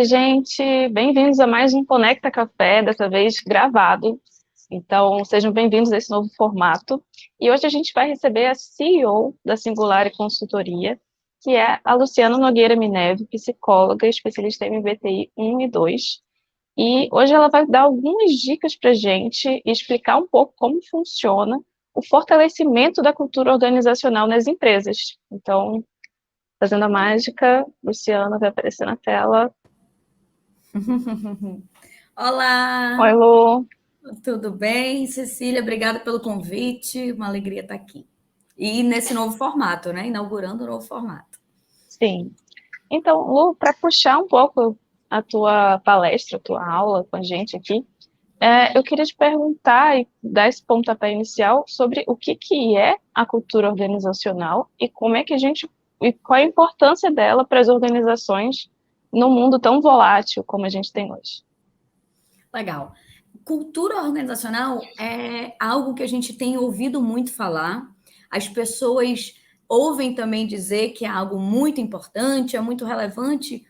Oi, gente, bem-vindos a mais um Conecta Café, dessa vez gravado. Então, sejam bem-vindos a esse novo formato. E hoje a gente vai receber a CEO da Singular Consultoria, que é a Luciana Nogueira Mineve, psicóloga, especialista em MBTI 1 e 2. E hoje ela vai dar algumas dicas para a gente e explicar um pouco como funciona o fortalecimento da cultura organizacional nas empresas. Então, fazendo a mágica, Luciana vai aparecer na tela. Olá, Oi, Lu. tudo bem? Cecília, obrigada pelo convite, uma alegria estar aqui. E nesse novo formato, né? Inaugurando um novo formato. Sim. Então, Lu, para puxar um pouco a tua palestra, a tua aula com a gente aqui, eu queria te perguntar e dar esse pontapé inicial sobre o que é a cultura organizacional e como é que a gente, e qual a importância dela para as organizações num mundo tão volátil como a gente tem hoje. Legal. Cultura organizacional é algo que a gente tem ouvido muito falar. As pessoas ouvem também dizer que é algo muito importante, é muito relevante,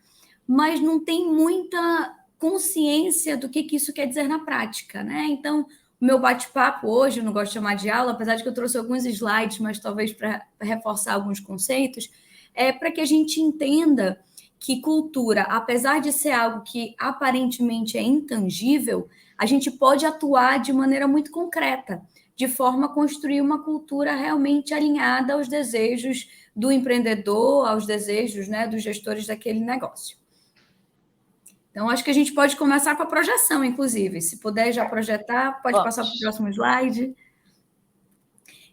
mas não tem muita consciência do que isso quer dizer na prática, né? Então, o meu bate-papo hoje, eu não gosto de chamar de aula, apesar de que eu trouxe alguns slides, mas talvez para reforçar alguns conceitos, é para que a gente entenda que cultura, apesar de ser algo que aparentemente é intangível, a gente pode atuar de maneira muito concreta, de forma a construir uma cultura realmente alinhada aos desejos do empreendedor, aos desejos, né, dos gestores daquele negócio. Então, acho que a gente pode começar com a projeção, inclusive. Se puder já projetar, pode passar para o Vamos. próximo slide.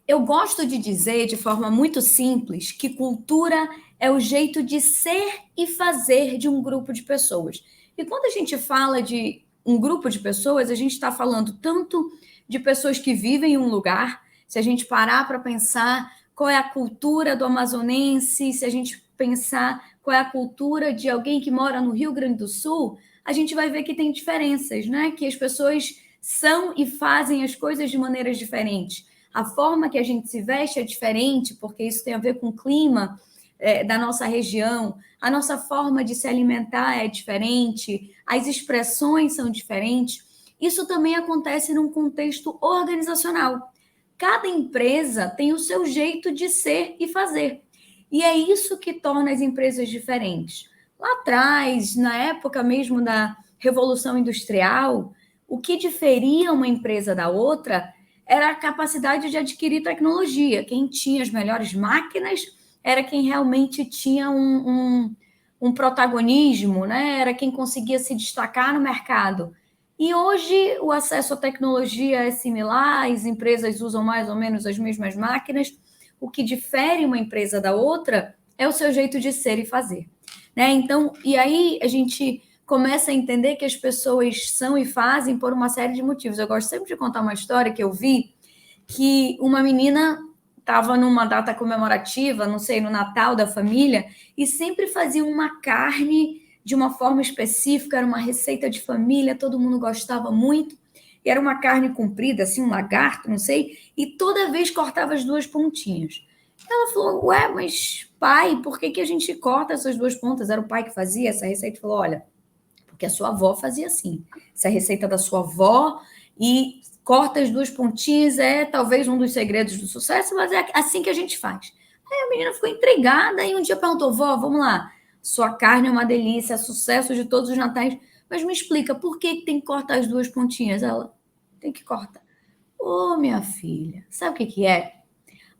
Eu gosto de dizer, de forma muito simples, que cultura é o jeito de ser e fazer de um grupo de pessoas. E quando a gente fala de um grupo de pessoas, a gente está falando tanto de pessoas que vivem em um lugar, se a gente parar para pensar qual é a cultura do amazonense, se a gente pensar qual é a cultura de alguém que mora no Rio Grande do Sul, a gente vai ver que tem diferenças, né? Que as pessoas são e fazem as coisas de maneiras diferentes. A forma que a gente se veste é diferente, porque isso tem a ver com o clima da nossa região, a nossa forma de se alimentar é diferente, as expressões são diferentes. Isso também acontece num contexto organizacional. Cada empresa tem o seu jeito de ser e fazer. E é isso que torna as empresas diferentes. Lá atrás, na época mesmo da Revolução Industrial, o que diferia uma empresa da outra era a capacidade de adquirir tecnologia. Quem tinha as melhores máquinas era quem realmente tinha um protagonismo, né? Era quem conseguia se destacar no mercado. E hoje o acesso à tecnologia é similar, as empresas usam mais ou menos as mesmas máquinas. O que difere uma empresa da outra é o seu jeito de ser e fazer. Né? Então, e aí a gente começa a entender que as pessoas são e fazem por uma série de motivos. Eu gosto sempre de contar uma história que eu vi, que uma menina estava numa data comemorativa, não sei, no Natal da família, e sempre fazia uma carne de uma forma específica, era uma receita de família, todo mundo gostava muito, e era uma carne comprida, assim, um lagarto, não sei, e toda vez cortava as duas pontinhas. Ela falou, ué, mas pai, por que a gente corta essas duas pontas? Era o pai que fazia essa receita, e falou, olha, porque a sua avó fazia assim. Essa é a receita da sua avó e corta as duas pontinhas é talvez um dos segredos do sucesso, mas é assim que a gente faz. Aí a menina ficou intrigada e um dia perguntou, vó, vamos lá, sua carne é uma delícia, é sucesso de todos os natais, mas me explica, por que tem que cortar as duas pontinhas? Ela, tem que cortar. Ô, minha filha, sabe o que é?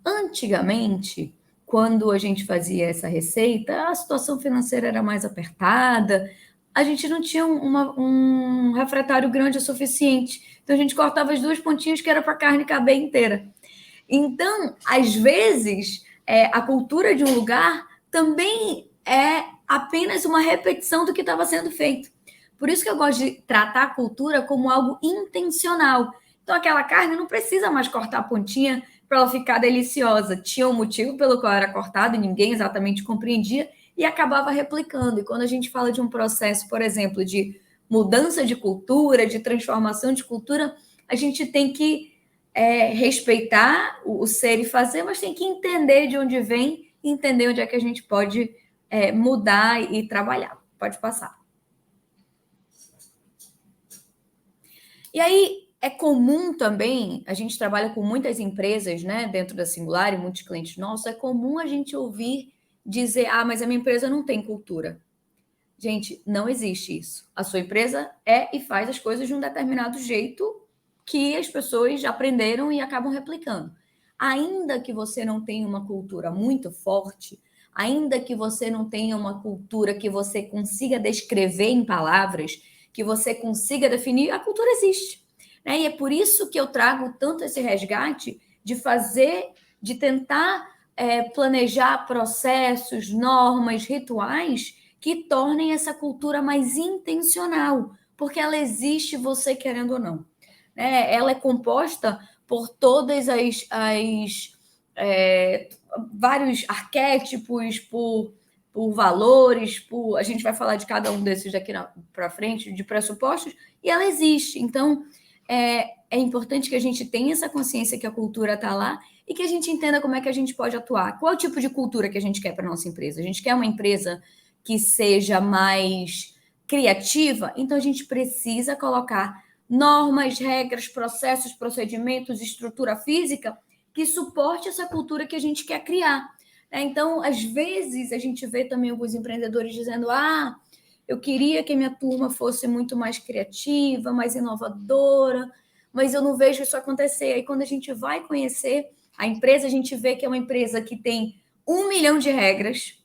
Antigamente, quando a gente fazia essa receita, a situação financeira era mais apertada, a gente não tinha um refratário grande o suficiente. Então a gente cortava as duas pontinhas que era para a carne caber inteira. Então, às vezes, a cultura de um lugar também é apenas uma repetição do que estava sendo feito. Por isso que eu gosto de tratar a cultura como algo intencional. Então, aquela carne não precisa mais cortar a pontinha para ela ficar deliciosa. Tinha um motivo pelo qual era cortado e ninguém exatamente compreendia e acabava replicando. E quando a gente fala de um processo, por exemplo, de mudança de cultura, de transformação de cultura, a gente tem que respeitar o ser e fazer, mas tem que entender de onde vem e entender onde é que a gente pode mudar e trabalhar. Pode passar. E aí é comum também, a gente trabalha com muitas empresas, né, dentro da Singular e muitos clientes nossos, é comum a gente ouvir dizer, mas a minha empresa não tem cultura. Gente, não existe isso. A sua empresa é e faz as coisas de um determinado jeito que as pessoas já aprenderam e acabam replicando. Ainda que você não tenha uma cultura muito forte, ainda que você não tenha uma cultura que você consiga descrever em palavras, que você consiga definir, a cultura existe. Né? E é por isso que eu trago tanto esse resgate de fazer, de tentar planejar processos, normas, rituais que tornem essa cultura mais intencional, porque ela existe você querendo ou não. Né? Ela é composta por todas vários arquétipos, por valores, a gente vai falar de cada um desses daqui para frente, de pressupostos, e ela existe. Então, é importante que a gente tenha essa consciência que a cultura está lá e que a gente entenda como é que a gente pode atuar. Qual é o tipo de cultura que a gente quer para a nossa empresa? A gente quer uma empresa que seja mais criativa? Então, a gente precisa colocar normas, regras, processos, procedimentos, estrutura física que suporte essa cultura que a gente quer criar. Então, às vezes, a gente vê também alguns empreendedores dizendo: eu queria que a minha turma fosse muito mais criativa, mais inovadora, mas eu não vejo isso acontecer. Aí, quando a gente vai conhecer a empresa, a gente vê que é uma empresa que tem 1 milhão de regras,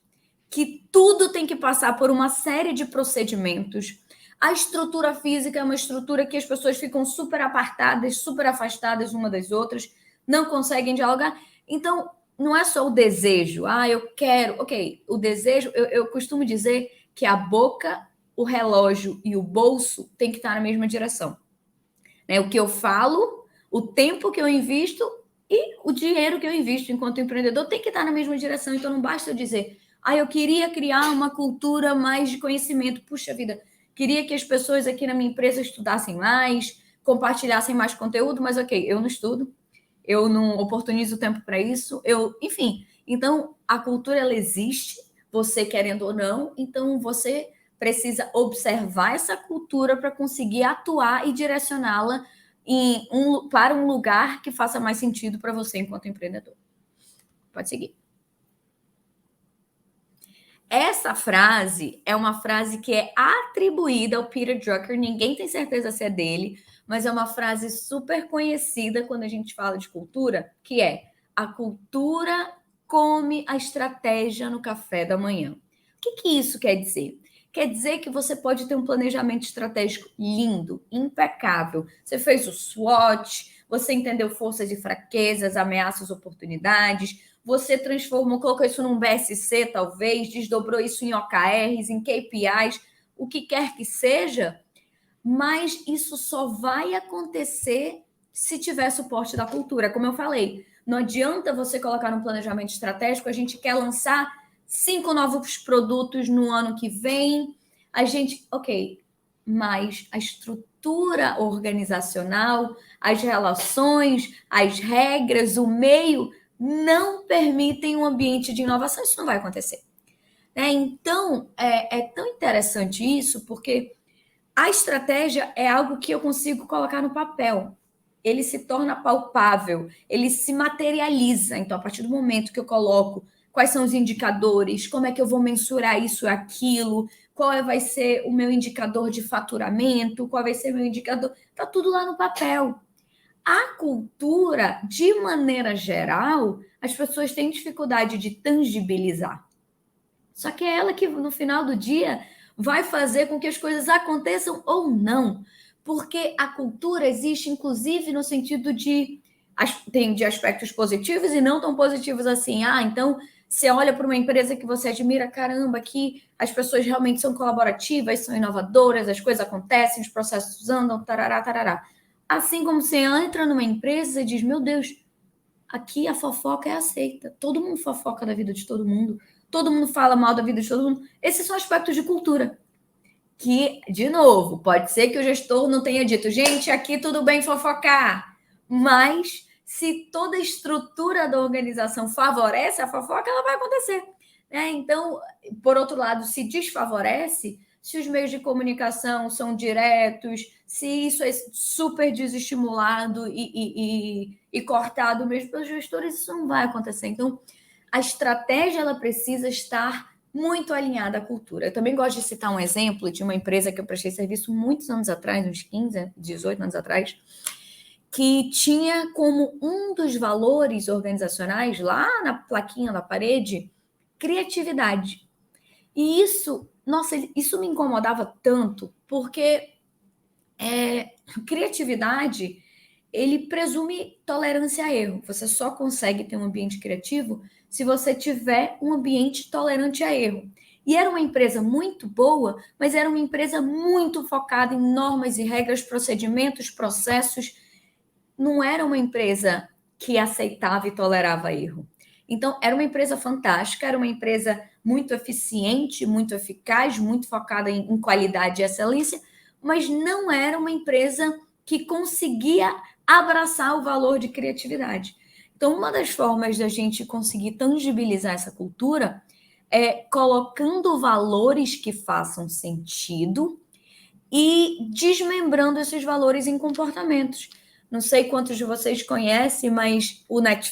que tudo tem que passar por uma série de procedimentos. A estrutura física é uma estrutura que as pessoas ficam super apartadas, super afastadas uma das outras, não conseguem dialogar. Então, não é só o desejo. Eu quero. Ok, o desejo, eu costumo dizer que a boca, o relógio e o bolso tem que estar na mesma direção. Né? O que eu falo, o tempo que eu invisto e o dinheiro que eu invisto enquanto empreendedor tem que estar na mesma direção. Então, não basta eu dizer, eu queria criar uma cultura mais de conhecimento. Puxa vida, queria que as pessoas aqui na minha empresa estudassem mais, compartilhassem mais conteúdo, mas ok, eu não estudo, eu não oportunizo tempo para isso, enfim. Então, a cultura, ela existe, você querendo ou não, então você precisa observar essa cultura para conseguir atuar e direcioná-la para um lugar que faça mais sentido para você enquanto empreendedor. Pode seguir. Essa frase é uma frase que é atribuída ao Peter Drucker, ninguém tem certeza se é dele, mas é uma frase super conhecida quando a gente fala de cultura, que é: a cultura come a estratégia no café da manhã. O que isso quer dizer? Quer dizer que você pode ter um planejamento estratégico lindo, impecável. Você fez o SWOT, você entendeu forças e fraquezas, ameaças, oportunidades, você transformou, colocou isso num BSC, talvez, desdobrou isso em OKRs, em KPIs, o que quer que seja, mas isso só vai acontecer se tiver suporte da cultura. Como eu falei, não adianta você colocar no planejamento estratégico, a gente quer lançar 5 novos produtos no ano que vem, mas a estrutura organizacional, as relações, as regras, o meio não permitem um ambiente de inovação, isso não vai acontecer. Então, é tão interessante isso, porque a estratégia é algo que eu consigo colocar no papel. Ele se torna palpável, ele se materializa. Então, a partir do momento que eu coloco quais são os indicadores, como é que eu vou mensurar isso e aquilo, qual vai ser o meu indicador de faturamento, qual vai ser o meu indicador, está tudo lá no papel. A cultura, de maneira geral, as pessoas têm dificuldade de tangibilizar. Só que é ela que, no final do dia, vai fazer com que as coisas aconteçam ou não. Porque a cultura existe, inclusive, no sentido tem de aspectos positivos e não tão positivos assim. Então, você olha para uma empresa que você admira, caramba, aqui as pessoas realmente são colaborativas, são inovadoras, as coisas acontecem, os processos andam, tarará, tarará. Assim como você entra numa empresa e diz, meu Deus, aqui a fofoca é aceita. Todo mundo fofoca da vida de todo mundo. Todo mundo fala mal da vida de todo mundo. Esses são aspectos de cultura. Que, de novo, pode ser que o gestor não tenha dito, gente, aqui tudo bem fofocar. Mas, se toda a estrutura da organização favorece a fofoca, ela vai acontecer. Então, por outro lado, se desfavorece, se os meios de comunicação são diretos, se isso é super desestimulado e cortado mesmo pelos gestores, isso não vai acontecer. Então, a estratégia ela precisa estar muito alinhada à cultura. Eu também gosto de citar um exemplo de uma empresa que eu prestei serviço muitos anos atrás, uns 15, 18 anos atrás, que tinha como um dos valores organizacionais, lá na plaquinha da parede, criatividade. E isso, nossa, isso me incomodava tanto, porque criatividade, ele presume tolerância a erro. Você só consegue ter um ambiente criativo se você tiver um ambiente tolerante a erro. E era uma empresa muito boa, mas era uma empresa muito focada em normas e regras, procedimentos, processos. Não era uma empresa que aceitava e tolerava erro. Então, era uma empresa fantástica, era uma empresa muito eficiente, muito eficaz, muito focada em qualidade e excelência, mas não era uma empresa que conseguia abraçar o valor de criatividade. Então, uma das formas da gente conseguir tangibilizar essa cultura é colocando valores que façam sentido e desmembrando esses valores em comportamentos. Não sei quantos de vocês conhecem, mas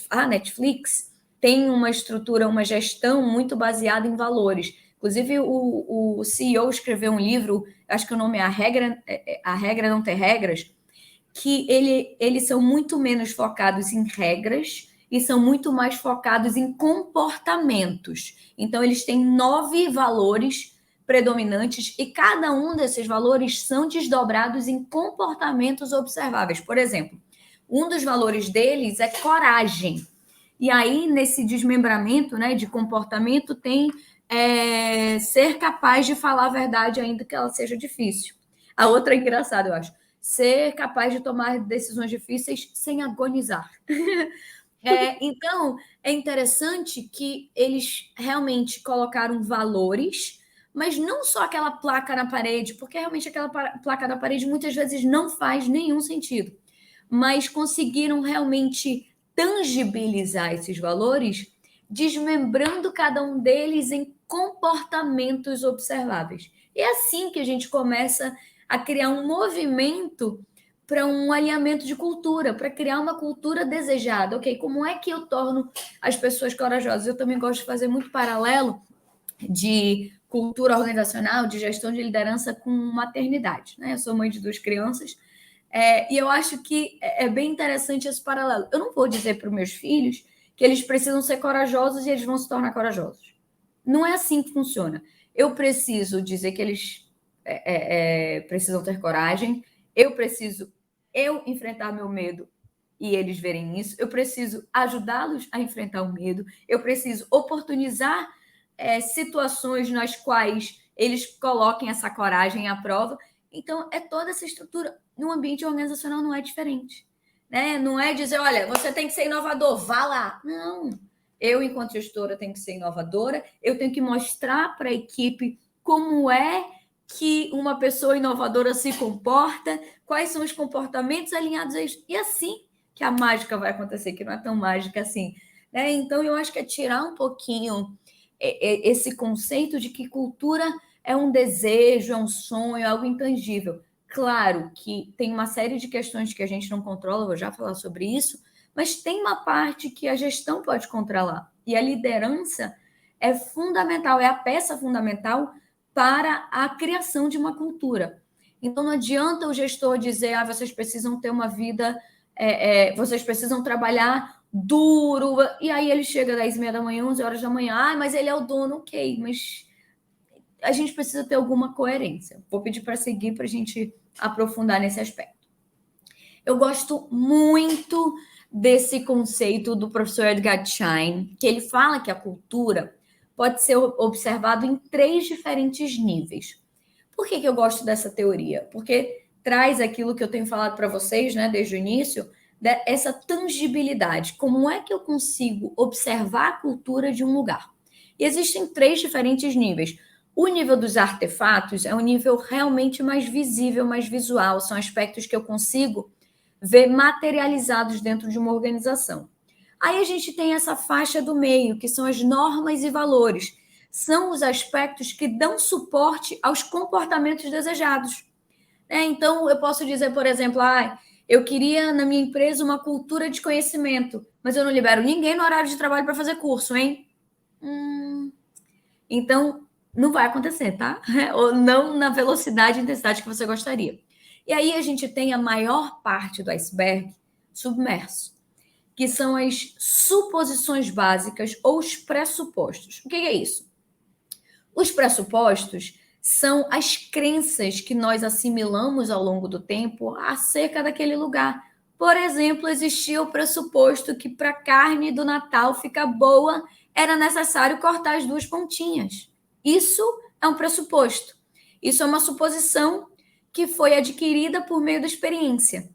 a Netflix tem uma estrutura, uma gestão muito baseada em valores. Inclusive, o CEO escreveu um livro, acho que o nome é A Regra Não Ter Regras, que eles são muito menos focados em regras e são muito mais focados em comportamentos. Então, eles têm 9 valores predominantes e cada um desses valores são desdobrados em comportamentos observáveis. Por exemplo, um dos valores deles é coragem. E aí, nesse desmembramento, né, de comportamento, tem ser capaz de falar a verdade, ainda que ela seja difícil. A outra é engraçada, eu acho. Ser capaz de tomar decisões difíceis sem agonizar. Então, é interessante que eles realmente colocaram valores, mas não só aquela placa na parede, porque realmente aquela placa na parede muitas vezes não faz nenhum sentido, mas conseguiram realmente tangibilizar esses valores, desmembrando cada um deles em comportamentos observáveis. E é assim que a gente começa a criar um movimento para um alinhamento de cultura, para criar uma cultura desejada. Ok, como é que eu torno as pessoas corajosas? Eu também gosto de fazer muito paralelo de cultura organizacional, de gestão de liderança com maternidade. Né? Eu sou mãe de 2 crianças, e eu acho que é bem interessante esse paralelo. Eu não vou dizer para os meus filhos que eles precisam ser corajosos e eles vão se tornar corajosos. Não é assim que funciona. Eu preciso dizer que eles precisam ter coragem, eu preciso enfrentar meu medo e eles verem isso, eu preciso ajudá-los a enfrentar o medo, eu preciso oportunizar situações nas quais eles coloquem essa coragem à prova. Então, é toda essa estrutura. No ambiente organizacional não é diferente. Né? Não é dizer, olha, você tem que ser inovador, vá lá. Não. Eu, enquanto gestora, tenho que ser inovadora, eu tenho que mostrar para a equipe como é que uma pessoa inovadora se comporta, quais são os comportamentos alinhados a isso. E assim que a mágica vai acontecer, que não é tão mágica assim. Né? Então, eu acho que é tirar um pouquinho esse conceito de que cultura é um desejo, é um sonho, é algo intangível. Claro que tem uma série de questões que a gente não controla, vou já falar sobre isso, mas tem uma parte que a gestão pode controlar. E a liderança é fundamental, é a peça fundamental para a criação de uma cultura. Então, não adianta o gestor dizer, vocês precisam ter uma vida, vocês precisam trabalhar duro, e aí ele chega às 10h30 da manhã, 11 horas da manhã, mas ele é o dono, ok, mas a gente precisa ter alguma coerência. Vou pedir para seguir para a gente aprofundar nesse aspecto. Eu gosto muito desse conceito do professor Edgar Schein, que ele fala que a cultura pode ser observado em 3 diferentes níveis. Por que eu gosto dessa teoria? Porque traz aquilo que eu tenho falado para vocês, né, desde o início, essa tangibilidade. Como é que eu consigo observar a cultura de um lugar? E existem 3 diferentes níveis. O nível dos artefatos é um nível realmente mais visível, mais visual. São aspectos que eu consigo ver materializados dentro de uma organização. Aí a gente tem essa faixa do meio, que são as normas e valores. são os aspectos que dão suporte aos comportamentos desejados. Então, eu posso dizer, por exemplo, eu queria na minha empresa uma cultura de conhecimento, mas eu não libero ninguém no horário de trabalho para fazer curso, hein? Então, não vai acontecer, tá? Ou não na velocidade e intensidade que você gostaria. E aí a gente tem a maior parte do iceberg submerso, que são as suposições básicas ou os pressupostos. O que é isso? Os pressupostos são as crenças que nós assimilamos ao longo do tempo acerca daquele lugar. Por exemplo, existia o pressuposto que para a carne do Natal ficar boa, era necessário cortar as 2 pontinhas. Isso é um pressuposto. Isso é uma suposição que foi adquirida por meio da experiência.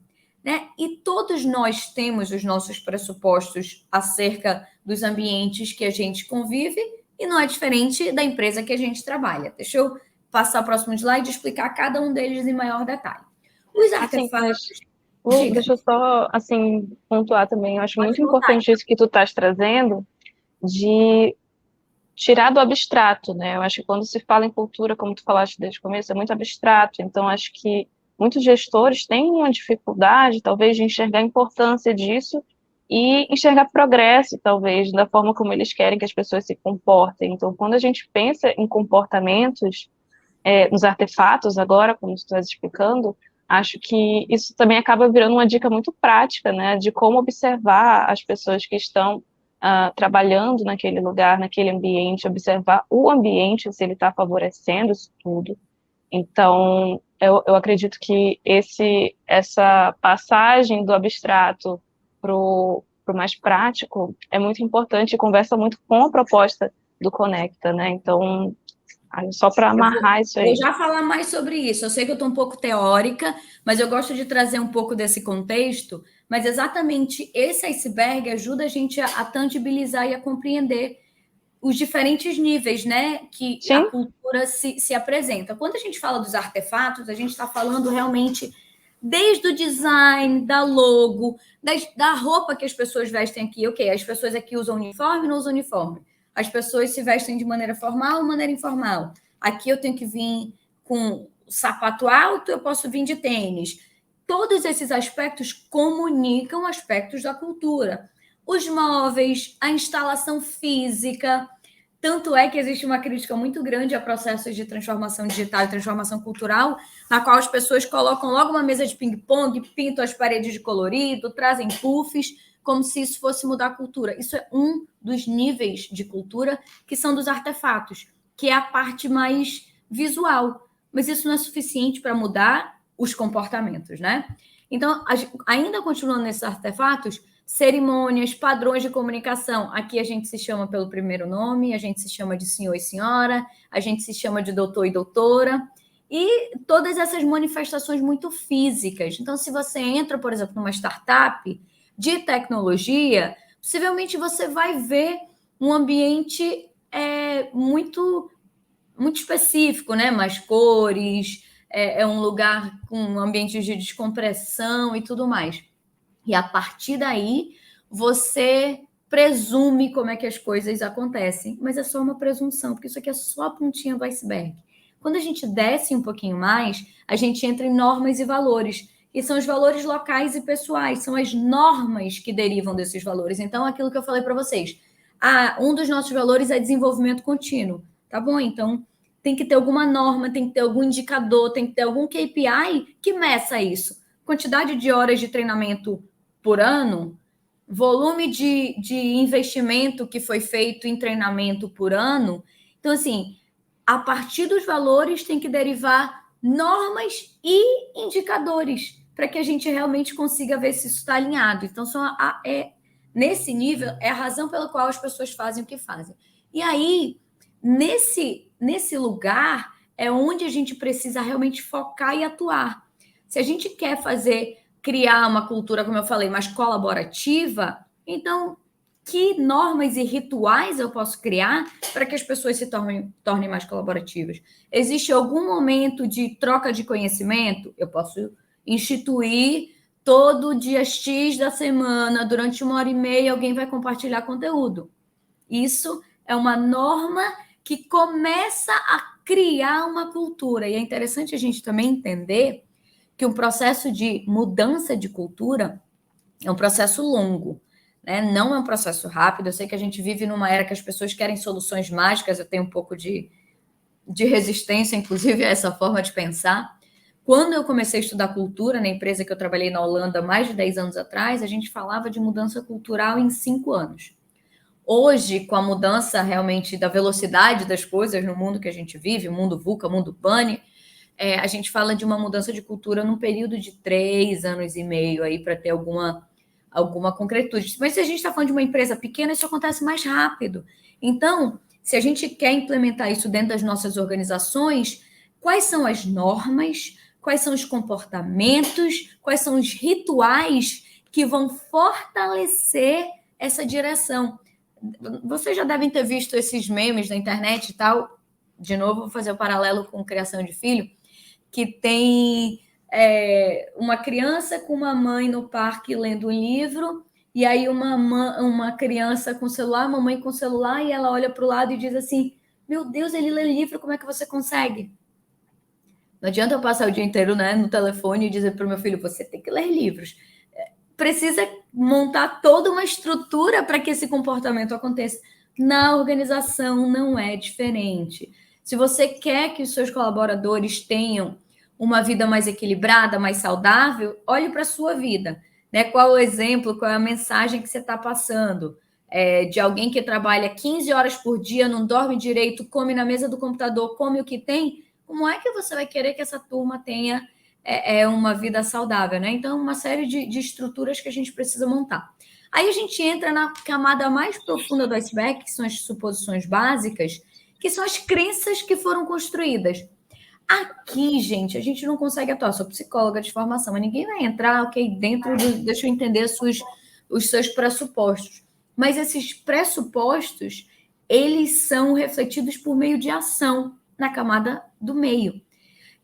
E todos nós temos os nossos pressupostos acerca dos ambientes que a gente convive e não é diferente da empresa que a gente trabalha. Deixa eu passar o próximo slide e explicar cada um deles em maior detalhe. Os artefatos... Deixa eu só, pontuar também. Eu acho muito importante isso que tu estás trazendo, de tirar do abstrato, né? Eu acho que quando se fala em cultura, como tu falaste desde o começo, é muito abstrato. Então, acho que muitos gestores têm uma dificuldade, talvez, de enxergar a importância disso e enxergar progresso, talvez, da forma como eles querem que as pessoas se comportem. Então, quando a gente pensa em comportamentos, nos artefatos agora, como tu estás explicando, acho que isso também acaba virando uma dica muito prática, né, de como observar as pessoas que estão trabalhando naquele lugar, naquele ambiente, observar o ambiente, se ele está favorecendo isso tudo. Então, eu acredito que essa passagem do abstrato para o mais prático é muito importante e conversa muito com a proposta do Conecta, né? Então, só para amarrar isso aí. Vou já falar mais sobre isso. Eu sei que eu estou um pouco teórica, mas eu gosto de trazer um pouco desse contexto. Mas exatamente esse iceberg ajuda a gente a tangibilizar e a compreender os diferentes níveis, né, que Sim. a cultura se apresenta. Quando a gente fala dos artefatos, a gente está falando realmente desde o design, da logo, da roupa que as pessoas vestem aqui. Ok, as pessoas aqui usam uniforme ou não usam uniforme? As pessoas se vestem de maneira formal ou maneira informal? Aqui eu tenho que vir com sapato alto, eu posso vir de tênis. Todos esses aspectos comunicam aspectos da cultura. Os móveis, a instalação física. Tanto é que existe uma crítica muito grande a processos de transformação digital e transformação cultural, na qual as pessoas colocam logo uma mesa de ping-pong, pintam as paredes de colorido, trazem puffs, como se isso fosse mudar a cultura. Isso é um dos níveis de cultura que são dos artefatos, que é a parte mais visual. Mas isso não é suficiente para mudar os comportamentos, né? Então, ainda continuando nesses artefatos, cerimônias, padrões de comunicação. Aqui a gente se chama pelo primeiro nome, a gente se chama de senhor e senhora, a gente se chama de doutor e doutora, e todas essas manifestações muito físicas. Então, se você entra, por exemplo, numa startup de tecnologia, possivelmente você vai ver um ambiente muito, muito específico, né? Mais cores, é um lugar com ambientes de descompressão e tudo mais. E a partir daí, você presume como é que as coisas acontecem, mas é só uma presunção, porque isso aqui é só a pontinha do iceberg. Quando a gente desce um pouquinho mais, a gente entra em normas e valores, e são os valores locais e pessoais, são as normas que derivam desses valores. Então, aquilo que eu falei para vocês, um dos nossos valores é desenvolvimento contínuo, tá bom? Então, tem que ter alguma norma, tem que ter algum indicador, tem que ter algum KPI que meça isso. Quantidade de horas de treinamento por ano, volume de investimento que foi feito em treinamento por ano. Então, assim, a partir dos valores tem que derivar normas e indicadores para que a gente realmente consiga ver se isso está alinhado. Então, nesse nível, é a razão pela qual as pessoas fazem o que fazem. E aí, nesse lugar, é onde a gente precisa realmente focar e atuar. Se a gente quer criar uma cultura, como eu falei, mais colaborativa, então, que normas e rituais eu posso criar para que as pessoas se tornem mais colaborativas? Existe algum momento de troca de conhecimento? Eu posso instituir todo dia X da semana, durante 1h30, alguém vai compartilhar conteúdo. Isso é uma norma que começa a criar uma cultura. E é interessante a gente também entender que um processo de mudança de cultura é um processo longo, né? Não é um processo rápido. Eu sei que a gente vive numa era que as pessoas querem soluções mágicas, eu tenho um pouco de resistência, inclusive, a essa forma de pensar. Quando eu comecei a estudar cultura, na empresa que eu trabalhei na Holanda mais de 10 anos atrás, a gente falava de mudança cultural em 5 anos. Hoje, com a mudança realmente da velocidade das coisas no mundo que a gente vive, o mundo VUCA, o mundo BANI, a gente fala de uma mudança de cultura num período de 3 anos e meio aí para ter alguma concretude. Mas se a gente está falando de uma empresa pequena, isso acontece mais rápido. Então, se a gente quer implementar isso dentro das nossas organizações, quais são as normas, quais são os comportamentos, quais são os rituais que vão fortalecer essa direção? Vocês já devem ter visto esses memes na internet e tal. De novo, vou fazer o paralelo com criação de filho, que tem uma criança com uma mãe no parque lendo um livro, e aí uma criança com celular, uma mãe com celular, e ela olha para o lado e diz assim: meu Deus, ele lê livro, como é que você consegue? Não adianta eu passar o dia inteiro, né, no telefone e dizer para o meu filho: você tem que ler livros. Precisa montar toda uma estrutura para que esse comportamento aconteça. Na organização não é diferente. Se você quer que os seus colaboradores tenham uma vida mais equilibrada, mais saudável, olhe para a sua vida. Né? Qual o exemplo, qual é a mensagem que você está passando? De alguém que trabalha 15 horas por dia, não dorme direito, come na mesa do computador, come o que tem. Como é que você vai querer que essa turma tenha uma vida saudável, né? Então, uma série de estruturas que a gente precisa montar. Aí a gente entra na camada mais profunda do iceberg, que são as suposições básicas, que são as crenças que foram construídas. Aqui, gente, a gente não consegue atuar. Eu sou psicóloga de formação, mas ninguém vai entrar, ok, dentro do... Deixa eu entender os seus pressupostos. Mas esses pressupostos, eles são refletidos por meio de ação na camada do meio.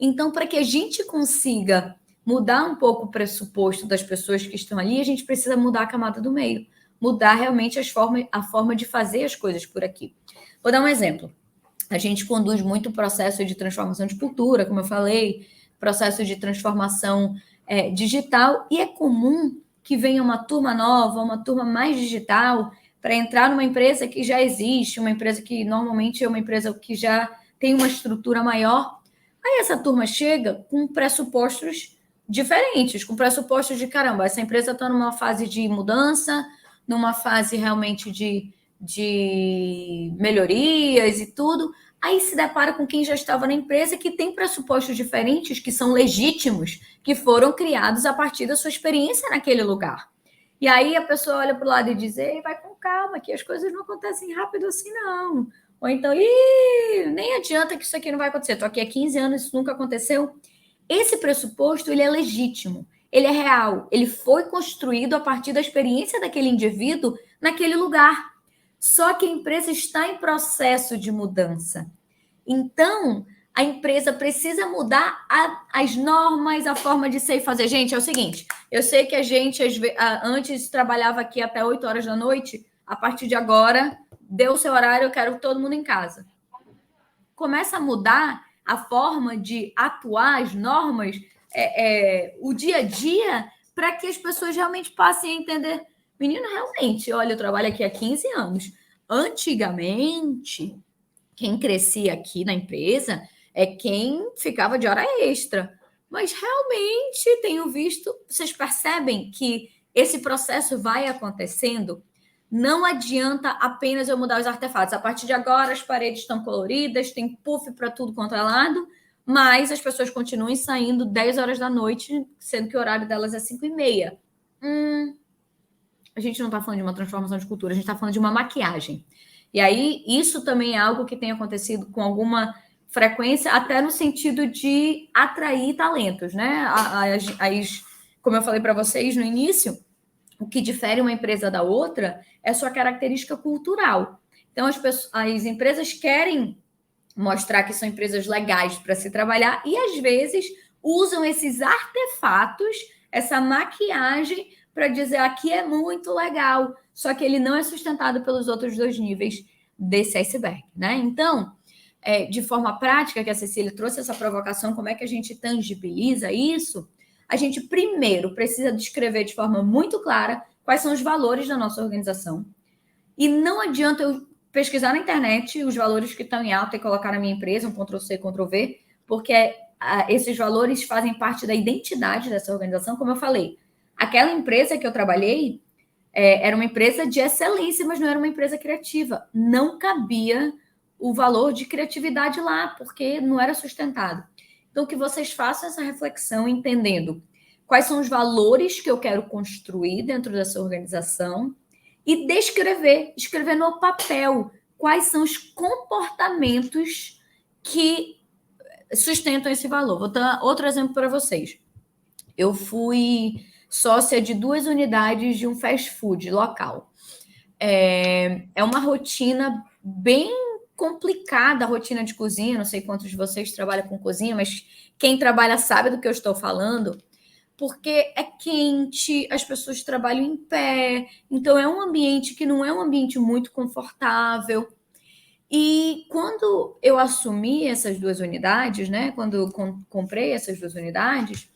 Então, para que a gente consiga mudar um pouco o pressuposto das pessoas que estão ali, a gente precisa mudar a camada do meio, mudar realmente a forma de fazer as coisas por aqui. Vou dar um exemplo. A gente conduz muito o processo de transformação de cultura, como eu falei, processo de transformação digital, e é comum que venha uma turma nova, uma turma mais digital, para entrar numa empresa que já existe, uma empresa que normalmente é uma empresa que já tem uma estrutura maior. Aí essa turma chega com pressupostos diferentes, com pressupostos de caramba, essa empresa está numa fase de mudança, numa fase realmente de melhorias e tudo. Aí se depara com quem já estava na empresa, que tem pressupostos diferentes, que são legítimos, que foram criados a partir da sua experiência naquele lugar. E aí a pessoa olha para o lado e diz: ei, vai com calma, que as coisas não acontecem rápido assim, não. Ou então, nem adianta que isso aqui não vai acontecer. Estou aqui há 15 anos, isso nunca aconteceu. Esse pressuposto, ele é legítimo, ele é real, ele foi construído a partir da experiência daquele indivíduo naquele lugar. Só que a empresa está em processo de mudança. Então, a empresa precisa mudar as normas, a forma de ser e fazer. Gente, é o seguinte, eu sei que a gente antes trabalhava aqui até 8 horas da noite, a partir de agora, deu o seu horário, eu quero todo mundo em casa. Começa a mudar a forma de atuar, as normas, o dia a dia, para que as pessoas realmente passem a entender. Menino, realmente, olha, eu trabalho aqui há 15 anos. Antigamente, quem crescia aqui na empresa é quem ficava de hora extra. Mas realmente tenho visto, vocês percebem que esse processo vai acontecendo? Não adianta apenas eu mudar os artefatos. A partir de agora, as paredes estão coloridas, tem puff para tudo quanto é lado, mas as pessoas continuam saindo 10 horas da noite, sendo que o horário delas é 5h30. A gente não está falando de uma transformação de cultura, a gente está falando de uma maquiagem. E aí, isso também é algo que tem acontecido com alguma frequência, até no sentido de atrair talentos, né? Como eu falei para vocês no início, o que difere uma empresa da outra é a sua característica cultural. Então, as empresas querem mostrar que são empresas legais para se trabalhar e, às vezes, usam esses artefatos, essa maquiagem, para dizer: aqui é muito legal, só que ele não é sustentado pelos outros dois níveis. desse iceberg, né? Então, de forma prática, que a Cecília trouxe essa provocação, como é que a gente tangibiliza isso? A gente primeiro precisa descrever de forma muito clara quais são os valores da nossa organização. E não adianta eu pesquisar na internet os valores que estão em alta e colocar na minha empresa, um Ctrl+C, Ctrl+V, porque esses valores fazem parte da identidade dessa organização, como eu falei. Aquela empresa que eu trabalhei era uma empresa de excelência, mas não era uma empresa criativa. Não cabia o valor de criatividade lá, porque não era sustentado. Então, que vocês façam essa reflexão, entendendo quais são os valores que eu quero construir dentro dessa organização e escrever no papel quais são os comportamentos que sustentam esse valor. Vou dar outro exemplo para vocês. Eu fui sócia de 2 unidades de um fast food local. É uma rotina bem complicada, a rotina de cozinha. Não sei quantos de vocês trabalham com cozinha, mas quem trabalha sabe do que eu estou falando. Porque é quente, as pessoas trabalham em pé, então é um ambiente que não é um ambiente muito confortável. E quando eu assumi essas 2 unidades, né? Quando eu comprei essas 2 unidades,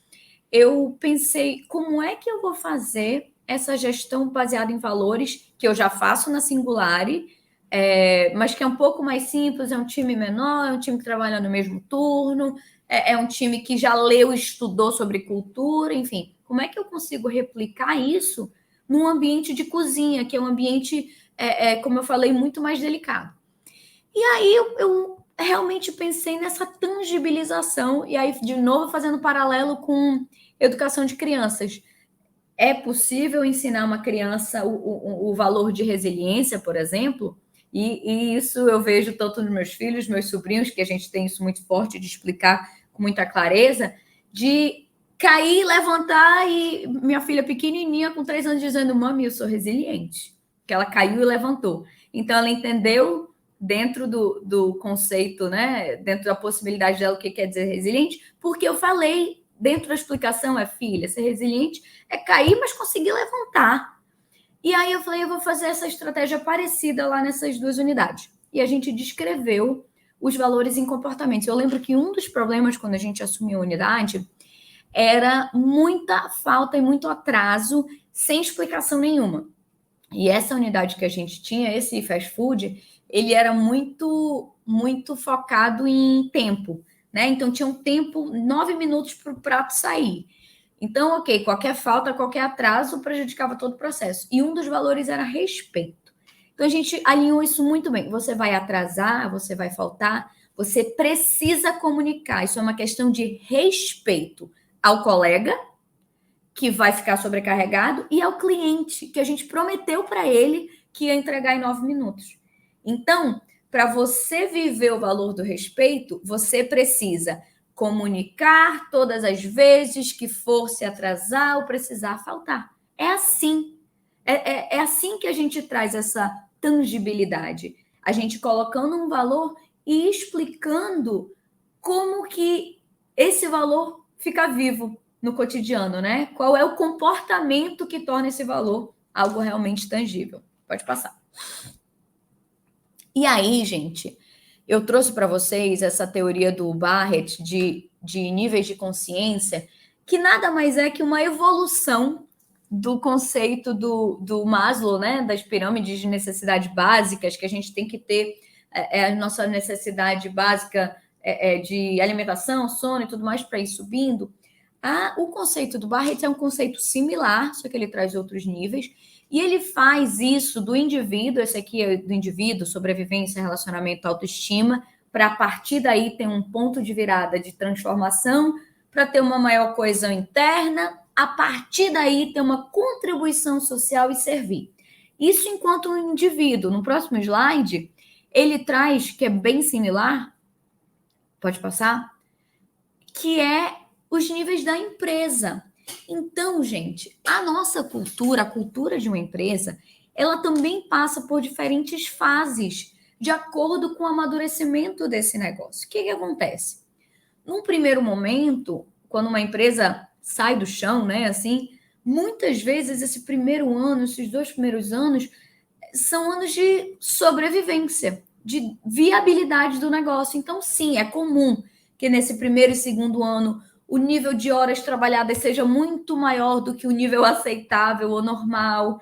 eu pensei, como é que eu vou fazer essa gestão baseada em valores que eu já faço na Singulari, mas que é um pouco mais simples, é um time menor, é um time que trabalha no mesmo turno, é um time que já leu e estudou sobre cultura, enfim. Como é que eu consigo replicar isso num ambiente de cozinha, que é um ambiente, como eu falei, muito mais delicado? E aí eu realmente pensei nessa tangibilização, e aí, de novo, fazendo paralelo com educação de crianças. É possível ensinar uma criança o valor de resiliência, por exemplo? E isso eu vejo tanto nos meus filhos, meus sobrinhos, que a gente tem isso muito forte de explicar com muita clareza, de cair, levantar, e minha filha pequenininha, com 3 anos, dizendo, mami, eu sou resiliente. Que ela caiu e levantou. Então, ela entendeu dentro do conceito, né? Dentro da possibilidade dela, o que quer dizer resiliente, porque eu falei, dentro da explicação, filha, ser resiliente é cair, mas conseguir levantar. E aí eu falei, eu vou fazer essa estratégia parecida lá nessas 2 unidades. E a gente descreveu os valores em comportamentos. Eu lembro que um dos problemas quando a gente assumiu a unidade era muita falta e muito atraso sem explicação nenhuma. E essa unidade que a gente tinha, esse fast food, ele era muito, muito focado em tempo, né? Então tinha um tempo, 9 minutos para o prato sair. Então, ok, qualquer falta, qualquer atraso prejudicava todo o processo. E um dos valores era respeito. Então a gente alinhou isso muito bem. Você vai atrasar, você vai faltar, você precisa comunicar. Isso é uma questão de respeito ao colega, que vai ficar sobrecarregado, e ao cliente, que a gente prometeu para ele que ia entregar em 9 minutos. Então, para você viver o valor do respeito, você precisa comunicar todas as vezes que for se atrasar ou precisar faltar. É assim. É assim que a gente traz essa tangibilidade. A gente colocando um valor e explicando como que esse valor fica vivo no cotidiano, né? Qual é o comportamento que torna esse valor algo realmente tangível? Pode passar. E aí, gente, eu trouxe para vocês essa teoria do Barrett de níveis de consciência, que nada mais é que uma evolução do conceito do Maslow, né? Das pirâmides de necessidades básicas, que a gente tem que ter a nossa necessidade básica de alimentação, sono e tudo mais para ir subindo. O conceito do Barrett é um conceito similar, só que ele traz outros níveis, e ele faz isso do indivíduo, esse aqui é do indivíduo, sobrevivência, relacionamento, autoestima, para a partir daí ter um ponto de virada de transformação, para ter uma maior coesão interna, a partir daí ter uma contribuição social e servir. Isso enquanto um indivíduo. No próximo slide, ele traz, que é bem similar, pode passar, que é os níveis da empresa. Então, gente, a nossa cultura, a cultura de uma empresa, ela também passa por diferentes fases de acordo com o amadurecimento desse negócio. O que acontece? Num primeiro momento, quando uma empresa sai do chão, né, assim, muitas vezes esse primeiro ano, esses 2 primeiros anos, são anos de sobrevivência, de viabilidade do negócio. Então, sim, é comum que nesse primeiro e segundo ano o nível de horas trabalhadas seja muito maior do que o nível aceitável ou normal.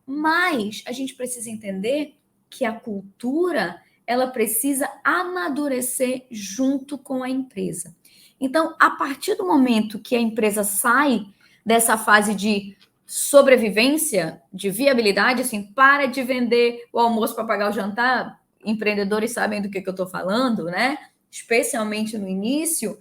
Mas a gente precisa entender que a cultura ela precisa amadurecer junto com a empresa. Então, a partir do momento que a empresa sai dessa fase de sobrevivência, de viabilidade, assim, para de vender o almoço para pagar o jantar, empreendedores sabem do que eu estou falando, né? Especialmente no início,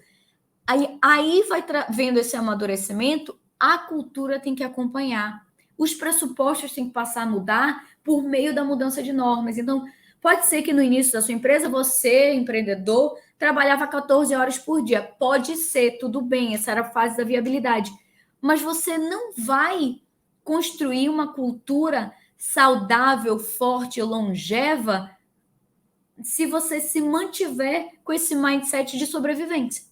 aí vai vendo esse amadurecimento, a cultura tem que acompanhar. Os pressupostos têm que passar a mudar por meio da mudança de normas. Então, pode ser que no início da sua empresa, você, empreendedor, trabalhava 14 horas por dia. Pode ser, tudo bem, essa era a fase da viabilidade. Mas você não vai construir uma cultura saudável, forte, longeva, se você se mantiver com esse mindset de sobrevivência.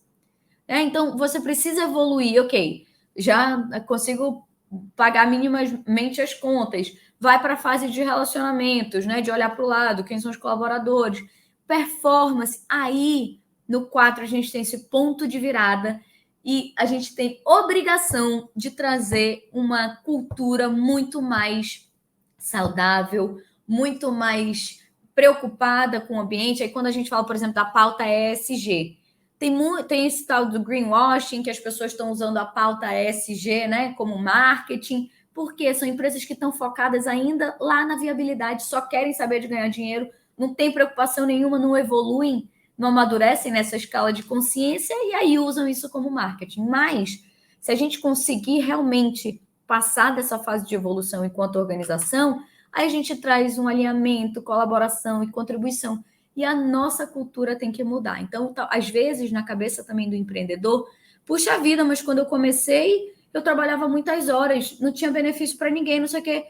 Então, você precisa evoluir. Ok, já consigo pagar minimamente as contas. Vai para a fase de relacionamentos, né? De olhar para o lado, quem são os colaboradores. Performance. Aí, no 4, a gente tem esse ponto de virada e a gente tem obrigação de trazer uma cultura muito mais saudável, muito mais preocupada com o ambiente. Aí, quando a gente fala, por exemplo, da pauta ESG, tem esse tal do greenwashing, que as pessoas estão usando a pauta ESG, né, como marketing, porque são empresas que estão focadas ainda lá na viabilidade, só querem saber de ganhar dinheiro, não tem preocupação nenhuma, não evoluem, não amadurecem nessa escala de consciência e aí usam isso como marketing. Mas, se a gente conseguir realmente passar dessa fase de evolução enquanto organização, aí a gente traz um alinhamento, colaboração e contribuição. E a nossa cultura tem que mudar. Então, às vezes, na cabeça também do empreendedor, puxa vida, mas quando eu comecei, eu trabalhava muitas horas, não tinha benefício para ninguém, não sei o quê.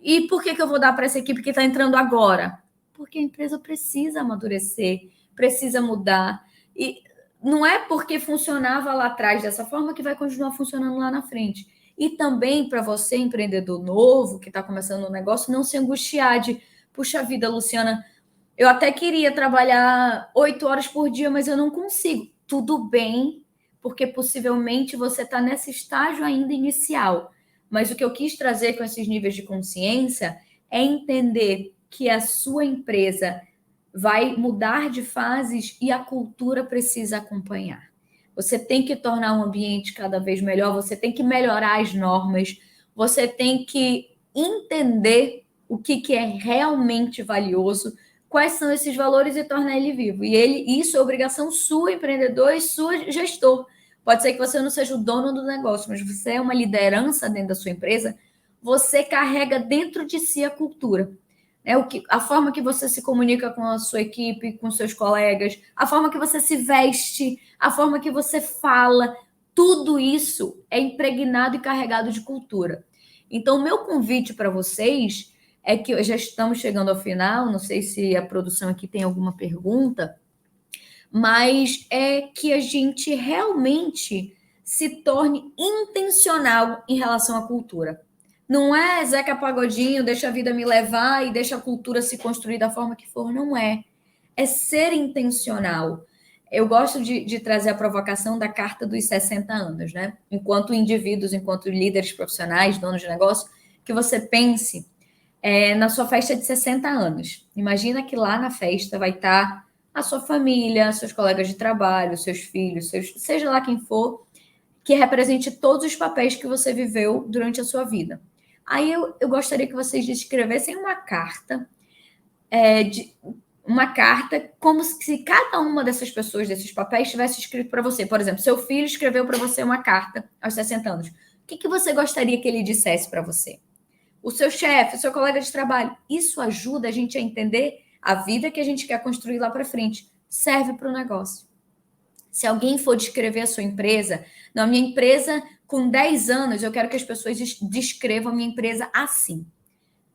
E por que eu vou dar para essa equipe que está entrando agora? Porque a empresa precisa amadurecer, precisa mudar. E não é porque funcionava lá atrás dessa forma que vai continuar funcionando lá na frente. E também para você, empreendedor novo, que está começando um negócio, não se angustiar de, puxa vida, Luciana, eu até queria trabalhar 8 horas por dia, mas eu não consigo. Tudo bem, porque possivelmente você está nesse estágio ainda inicial. Mas o que eu quis trazer com esses níveis de consciência é entender que a sua empresa vai mudar de fases e a cultura precisa acompanhar. Você tem que tornar o ambiente cada vez melhor, você tem que melhorar as normas, você tem que entender o que é realmente valioso, quais são esses valores e tornar ele vivo. E isso é obrigação sua, empreendedor, e sua, gestor. Pode ser que você não seja o dono do negócio, mas você é uma liderança dentro da sua empresa, você carrega dentro de si a cultura. A forma que você se comunica com a sua equipe, com seus colegas, a forma que você se veste, a forma que você fala, tudo isso é impregnado e carregado de cultura. Então, o meu convite para vocês é que já estamos chegando ao final, não sei se a produção aqui tem alguma pergunta, mas é que a gente realmente se torne intencional em relação à cultura. Não é Zeca Pagodinho, deixa a vida me levar e deixa a cultura se construir da forma que for, não é. É ser intencional. Eu gosto de trazer a provocação da carta dos 60 anos, né? Enquanto indivíduos, enquanto líderes profissionais, donos de negócio, que você pense na sua festa de 60 anos. Imagina que lá na festa vai estar a sua família, seus colegas de trabalho, seus filhos, seja lá quem for, que represente todos os papéis que você viveu durante a sua vida. Aí eu gostaria que vocês descrevessem uma carta, como se cada uma dessas pessoas, desses papéis, tivesse escrito para você. Por exemplo, seu filho escreveu para você uma carta aos 60 anos. O que você gostaria que ele dissesse para você? O seu chefe, o seu colega de trabalho. Isso ajuda a gente a entender a vida que a gente quer construir lá para frente. Serve para o negócio. Se alguém for descrever a sua empresa, não, a minha empresa com 10 anos, eu quero que as pessoas descrevam a minha empresa assim.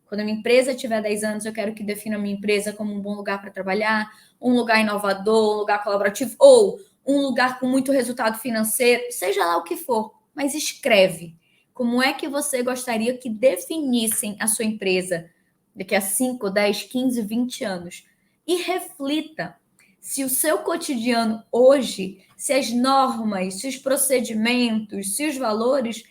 Quando a minha empresa tiver 10 anos, eu quero que defina a minha empresa como um bom lugar para trabalhar, um lugar inovador, um lugar colaborativo, ou um lugar com muito resultado financeiro, seja lá o que for, mas escreve. Como é que você gostaria que definissem a sua empresa daqui a 5, 10, 15, 20 anos. E reflita se o seu cotidiano hoje, se as normas, se os procedimentos, se os valores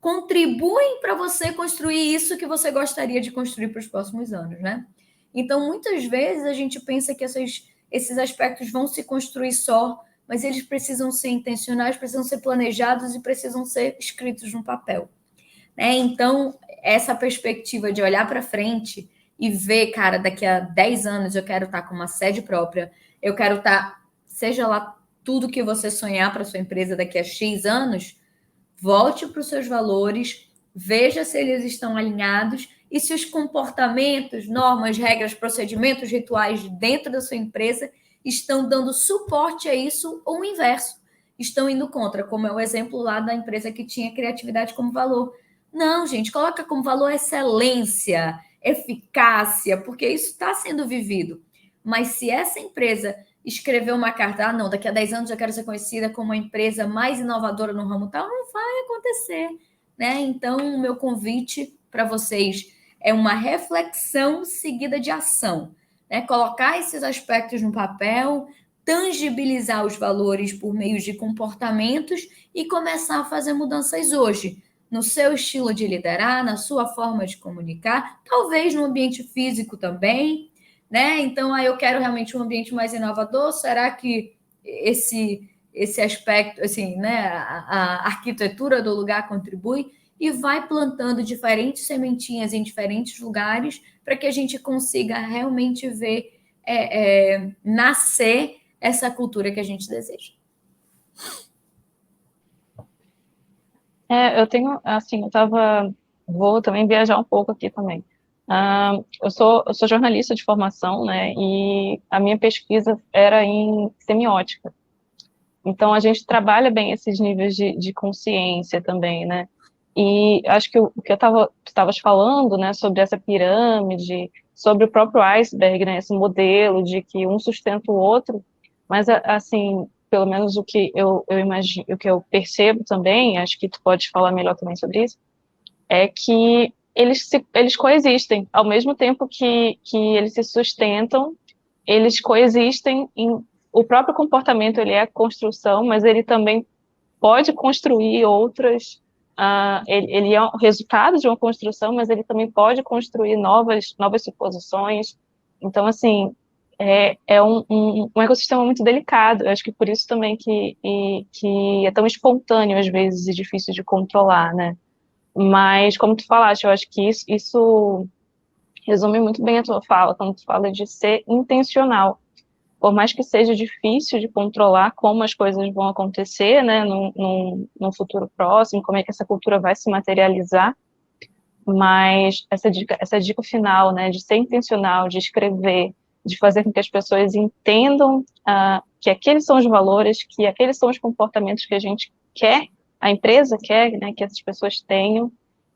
contribuem para você construir isso que você gostaria de construir para os próximos anos, né? Então, muitas vezes a gente pensa que esses aspectos vão se construir só, mas eles precisam ser intencionais, precisam ser planejados e precisam ser escritos no papel, né? Então, essa perspectiva de olhar para frente e ver, cara, daqui a 10 anos eu quero estar com uma sede própria, eu quero estar, seja lá tudo que você sonhar para sua empresa daqui a X anos, volte para os seus valores, veja se eles estão alinhados e se os comportamentos, normas, regras, procedimentos, rituais dentro da sua empresa estão dando suporte a isso ou o inverso, estão indo contra, como é o exemplo lá da empresa que tinha criatividade como valor. Não, gente, coloca como valor excelência, eficácia, porque isso está sendo vivido. Mas se essa empresa escrever uma carta, não, daqui a 10 anos eu quero ser conhecida como a empresa mais inovadora no ramo tal, não vai acontecer, né? Então, o meu convite para vocês é uma reflexão seguida de ação, né? Colocar esses aspectos no papel, tangibilizar os valores por meio de comportamentos e começar a fazer mudanças hoje, no seu estilo de liderar, na sua forma de comunicar, talvez no ambiente físico também, né? Então, aí eu quero realmente um ambiente mais inovador. Será que esse aspecto, assim, né, a arquitetura do lugar contribui? E vai plantando diferentes sementinhas em diferentes lugares para que a gente consiga realmente ver nascer essa cultura que a gente deseja. Eu tenho, assim, vou também viajar um pouco aqui também. Eu sou jornalista de formação, né, e a minha pesquisa era em semiótica. Então, a gente trabalha bem esses níveis de consciência também, né, e acho que o que estavas falando, né, sobre essa pirâmide, sobre o próprio iceberg, né, esse modelo de que um sustenta o outro, mas, assim, pelo menos o que eu imagino, o que eu percebo também, acho que tu pode falar melhor também sobre isso, é que eles coexistem, ao mesmo tempo que eles se sustentam, eles coexistem o próprio comportamento, ele é construção, mas ele também pode construir outras, ele é o resultado de uma construção, mas ele também pode construir novas suposições. Então, assim, é um ecossistema muito delicado. Eu acho que por isso também que é tão espontâneo, às vezes, e difícil de controlar, né? Mas, como tu falaste, eu acho que isso resume muito bem a tua fala, quando tu fala de ser intencional. Por mais que seja difícil de controlar como as coisas vão acontecer, né, num futuro próximo, como é que essa cultura vai se materializar, mas essa dica final, né, de ser intencional, de escrever, de fazer com que as pessoas entendam que aqueles são os valores, que aqueles são os comportamentos que a gente quer, a empresa quer, né, que essas pessoas tenham,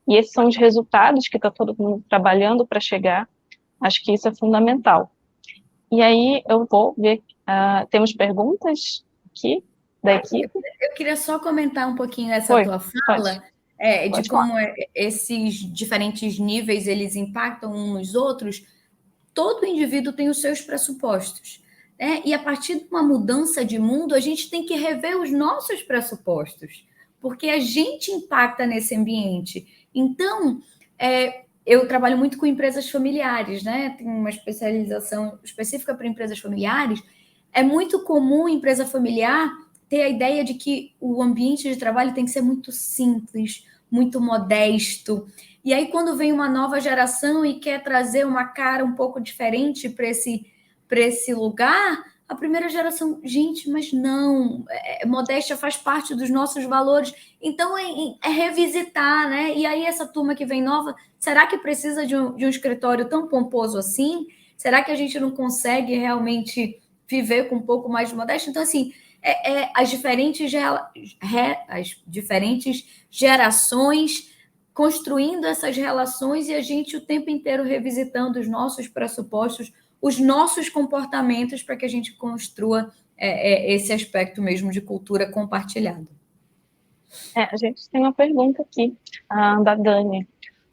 e esses são os resultados que está todo mundo trabalhando para chegar. Acho que isso é fundamental. E aí eu vou ver, temos perguntas aqui da equipe? Eu queria só comentar um pouquinho essa tua fala, de como esses diferentes níveis eles impactam uns nos outros. Todo indivíduo tem os seus pressupostos, né? E a partir de uma mudança de mundo, a gente tem que rever os nossos pressupostos, porque a gente impacta nesse ambiente. Então, eu trabalho muito com empresas familiares, né? Tenho uma especialização específica para empresas familiares. É muito comum empresa familiar ter a ideia de que o ambiente de trabalho tem que ser muito simples, muito modesto. E aí, quando vem uma nova geração e quer trazer uma cara um pouco diferente para esse lugar, a primeira geração, gente, mas não, modéstia faz parte dos nossos valores. Então, é revisitar, né? E aí, essa turma que vem nova, será que precisa de um escritório tão pomposo assim? Será que a gente não consegue realmente viver com um pouco mais de modéstia? Então, assim, as diferentes gerações construindo essas relações e a gente o tempo inteiro revisitando os nossos pressupostos, os nossos comportamentos para que a gente construa esse aspecto mesmo de cultura compartilhada. A gente tem uma pergunta aqui, da Dani.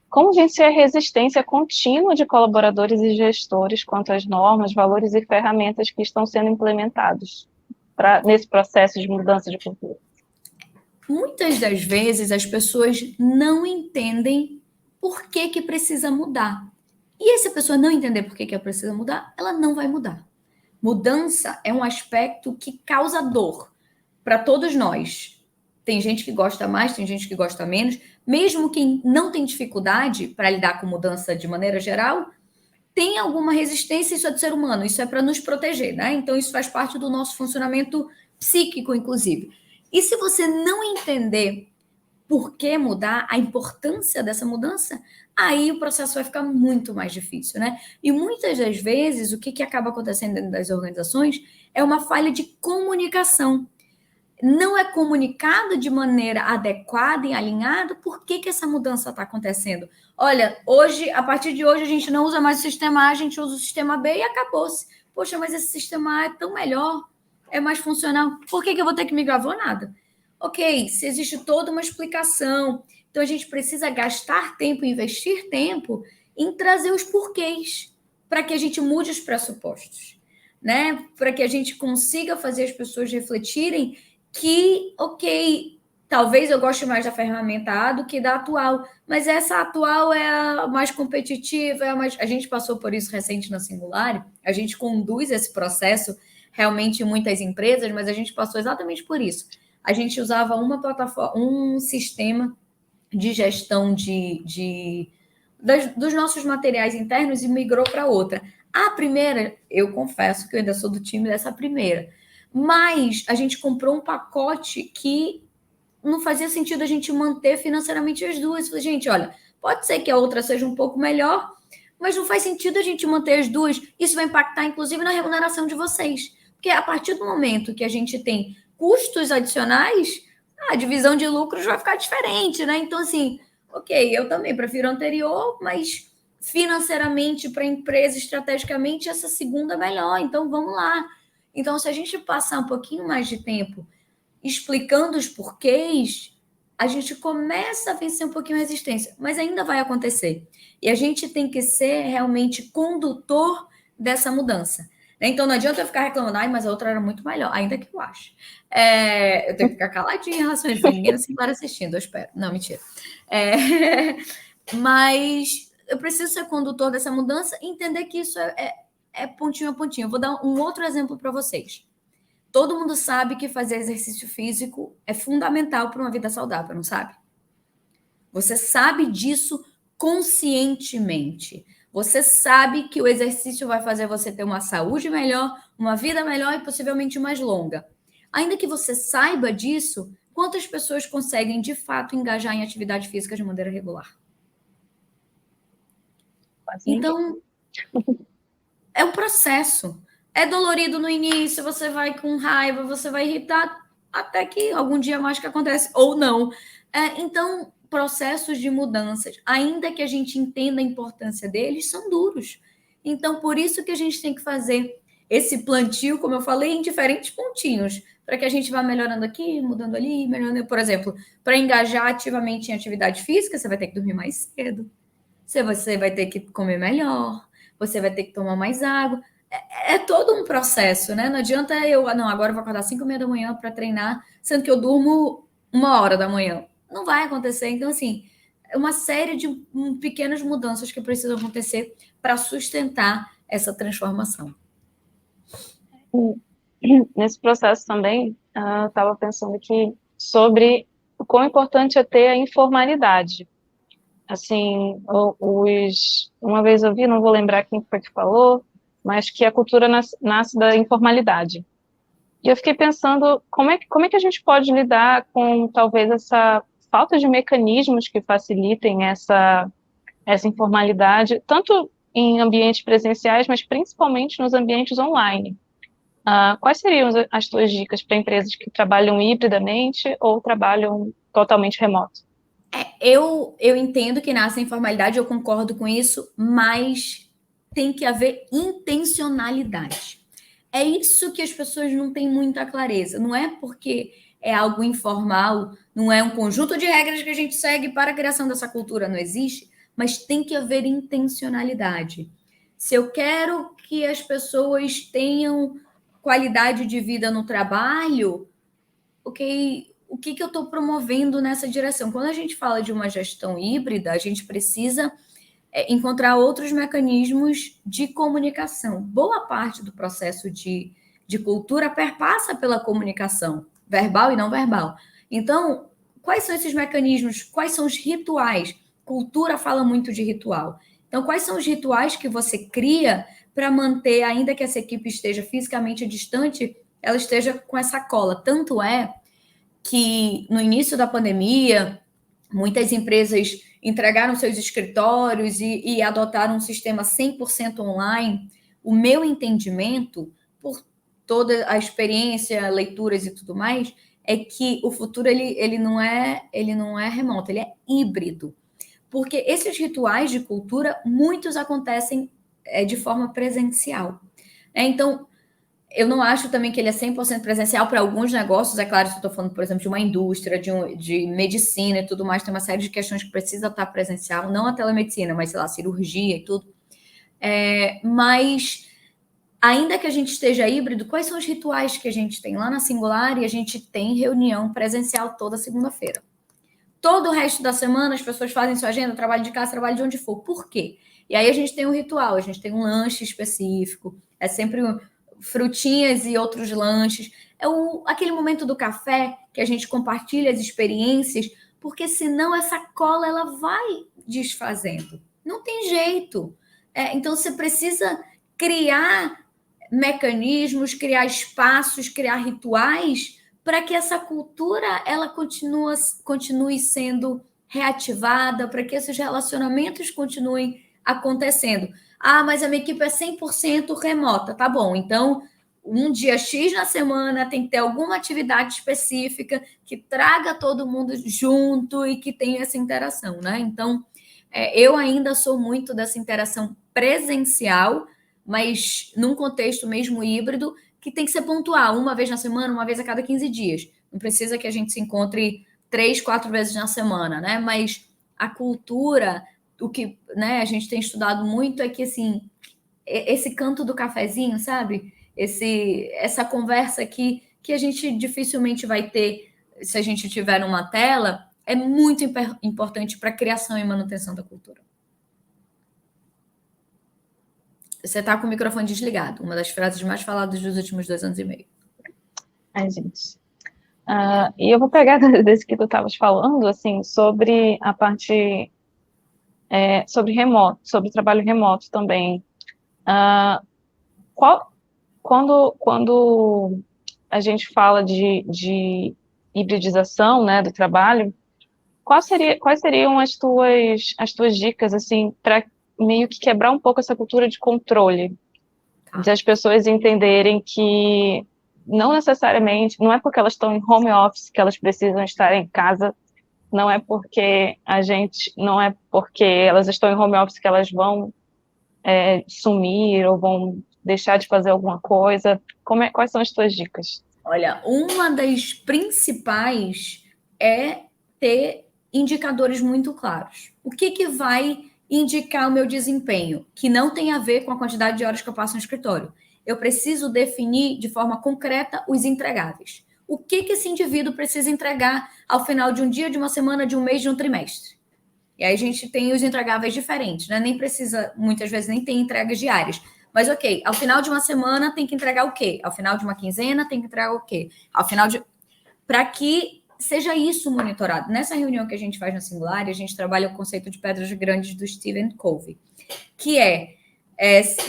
Como vencer a resistência contínua de colaboradores e gestores quanto às normas, valores e ferramentas que estão sendo implementados nesse processo de mudança de cultura? Muitas das vezes as pessoas não entendem por que precisa mudar. E se a pessoa não entender por que ela precisa mudar, ela não vai mudar. Mudança é um aspecto que causa dor para todos nós. Tem gente que gosta mais, tem gente que gosta menos. Mesmo quem não tem dificuldade para lidar com mudança de maneira geral, tem alguma resistência, isso é do ser humano, isso é para nos proteger, né? Então, isso faz parte do nosso funcionamento psíquico, inclusive. E se você não entender por que mudar, a importância dessa mudança, aí o processo vai ficar muito mais difícil, né? E muitas das vezes, o que acaba acontecendo dentro das organizações é uma falha de comunicação. Não é comunicado de maneira adequada e alinhada por que essa mudança está acontecendo. Olha, hoje, a partir de hoje, a gente não usa mais o sistema A, a gente usa o sistema B e acabou-se. Poxa, mas esse sistema A é tão melhor, é mais funcional. Por que eu vou ter que migrar? Vou nada. Ok, se existe toda uma explicação, então a gente precisa gastar tempo, investir tempo em trazer os porquês para que a gente mude os pressupostos, né? Para que a gente consiga fazer as pessoas refletirem que, ok, talvez eu goste mais da ferramenta A do que da atual, mas essa atual é a mais competitiva, é a mais... A gente passou por isso recente na Singular, a gente conduz esse processo realmente em muitas empresas, mas a gente passou exatamente por isso. A gente usava uma plataforma, um sistema de gestão dos nossos materiais internos e migrou para outra. A primeira, eu confesso que eu ainda sou do time dessa primeira, mas a gente comprou um pacote que não fazia sentido a gente manter financeiramente as duas. Falei, gente, olha, pode ser que a outra seja um pouco melhor, mas não faz sentido a gente manter as duas. Isso vai impactar, inclusive, na remuneração de vocês. Porque a partir do momento que a gente tem custos adicionais, a divisão de lucros vai ficar diferente, né? Então, assim, ok, eu também prefiro a anterior, mas financeiramente, para a empresa, estrategicamente, essa segunda é melhor. Então, vamos lá. Então, se a gente passar um pouquinho mais de tempo explicando os porquês, a gente começa a vencer um pouquinho a resistência, mas ainda vai acontecer. E a gente tem que ser realmente condutor dessa mudança. Então não adianta eu ficar reclamando, ai, mas a outra era muito melhor, ainda que eu acho. Eu tenho que ficar caladinha em relação a isso, ninguém assim para assistindo, eu espero. Não, mentira. Mas eu preciso ser condutor dessa mudança e entender que isso é pontinho a pontinho. Eu vou dar um outro exemplo para vocês. Todo mundo sabe que fazer exercício físico é fundamental para uma vida saudável, não sabe? Você sabe disso conscientemente. Você sabe que o exercício vai fazer você ter uma saúde melhor, uma vida melhor e possivelmente mais longa. Ainda que você saiba disso, quantas pessoas conseguem de fato engajar em atividade física de maneira regular? Então, é um processo. É dolorido no início, você vai com raiva, você vai irritar, até que algum dia a mágica acontece, ou não. Então, processos de mudanças, ainda que a gente entenda a importância deles, são duros. Então, por isso que a gente tem que fazer esse plantio, como eu falei, em diferentes pontinhos, para que a gente vá melhorando aqui, mudando ali, melhorando. Por exemplo, para engajar ativamente em atividade física, você vai ter que dormir mais cedo, você vai ter que comer melhor, você vai ter que tomar mais água. É todo um processo, né? Não adianta não, agora eu vou acordar 5h30 da manhã para treinar, sendo que eu durmo 1h da manhã. Não vai acontecer. Então, assim, é uma série de pequenas mudanças que precisam acontecer para sustentar essa transformação. Nesse processo também, eu estava pensando aqui sobre o quão importante é ter a informalidade. Assim, uma vez eu vi, não vou lembrar quem foi que falou, mas que a cultura nasce da informalidade. E eu fiquei pensando como é que a gente pode lidar com talvez essa falta de mecanismos que facilitem essa informalidade, tanto em ambientes presenciais, mas principalmente nos ambientes online. Quais seriam as tuas dicas para empresas que trabalham hibridamente ou trabalham totalmente remoto? Eu entendo que nasce a informalidade, eu concordo com isso, mas tem que haver intencionalidade. É isso que as pessoas não têm muita clareza. Não é porque é algo informal, não é um conjunto de regras que a gente segue para a criação dessa cultura, não existe, mas tem que haver intencionalidade. Se eu quero que as pessoas tenham qualidade de vida no trabalho, ok, o que eu estou promovendo nessa direção? Quando a gente fala de uma gestão híbrida, a gente precisa encontrar outros mecanismos de comunicação. Boa parte do processo de cultura perpassa pela comunicação, verbal e não verbal. Então, quais são esses mecanismos? Quais são os rituais? Cultura fala muito de ritual. Então, quais são os rituais que você cria para manter, ainda que essa equipe esteja fisicamente distante, ela esteja com essa cola? Tanto é que no início da pandemia, muitas empresas entregaram seus escritórios e adotaram um sistema 100% online. O meu entendimento, por toda a experiência, leituras e tudo mais, é que o futuro ele não é remoto, ele é híbrido. Porque esses rituais de cultura, muitos acontecem de forma presencial. Então, eu não acho também que ele é 100% presencial para alguns negócios. É claro, se eu estou falando, por exemplo, de uma indústria, de medicina e tudo mais, tem uma série de questões que precisa estar presencial, não a telemedicina, mas, sei lá, cirurgia e tudo. Mas, ainda que a gente esteja híbrido, quais são os rituais que a gente tem lá na Singular? E a gente tem reunião presencial toda segunda-feira. Todo o resto da semana, as pessoas fazem sua agenda, trabalho de casa, trabalho de onde for. Por quê? E aí a gente tem um ritual, a gente tem um lanche específico, é sempre frutinhas e outros lanches. É aquele momento do café que a gente compartilha as experiências, porque senão essa cola ela vai desfazendo. Não tem jeito. Então você precisa criar mecanismos, criar espaços, criar rituais para que essa cultura ela continue sendo reativada, para que esses relacionamentos continuem acontecendo. Ah, mas a minha equipe é 100% remota. Tá bom, então um dia X na semana tem que ter alguma atividade específica que traga todo mundo junto e que tenha essa interação, né? Então, eu ainda sou muito dessa interação presencial, mas num contexto mesmo híbrido, que tem que ser pontual, uma vez na semana, uma vez a cada 15 dias. Não precisa que a gente se encontre 3, 4 vezes na semana, né? Mas a cultura, o que, né, a gente tem estudado muito é que, assim, esse canto do cafezinho, sabe? Essa conversa aqui que a gente dificilmente vai ter se a gente tiver numa tela, é muito importante para a criação e manutenção da cultura. Você está com o microfone desligado, uma das frases mais faladas dos últimos 2 anos e meio. Ai, gente. E eu vou pegar desse que tu estavas falando, assim, sobre a parte sobre remoto, sobre trabalho remoto também. Quando a gente fala de hibridização, né, do trabalho, quais seriam as tuas dicas, assim, para meio que quebrar um pouco essa cultura de controle, de as pessoas entenderem que não necessariamente, não é porque elas estão em home office que elas precisam estar em casa, não é porque elas estão em home office que elas vão sumir ou vão deixar de fazer alguma coisa. Quais são as tuas dicas? Olha, uma das principais é ter indicadores muito claros. O que vai indicar o meu desempenho? Que não tem a ver com a quantidade de horas que eu passo no escritório. Eu preciso definir de forma concreta os entregáveis. O que esse indivíduo precisa entregar ao final de um dia, de uma semana, de um mês, de um trimestre? E aí a gente tem os entregáveis diferentes, né? Nem precisa, muitas vezes, nem tem entregas diárias. Mas, ok, ao final de uma semana tem que entregar o quê? Ao final de uma quinzena tem que entregar o quê? Ao final de... Para que seja isso monitorado. Nessa reunião que a gente faz na Singular, a gente trabalha o conceito de pedras grandes do Stephen Covey, que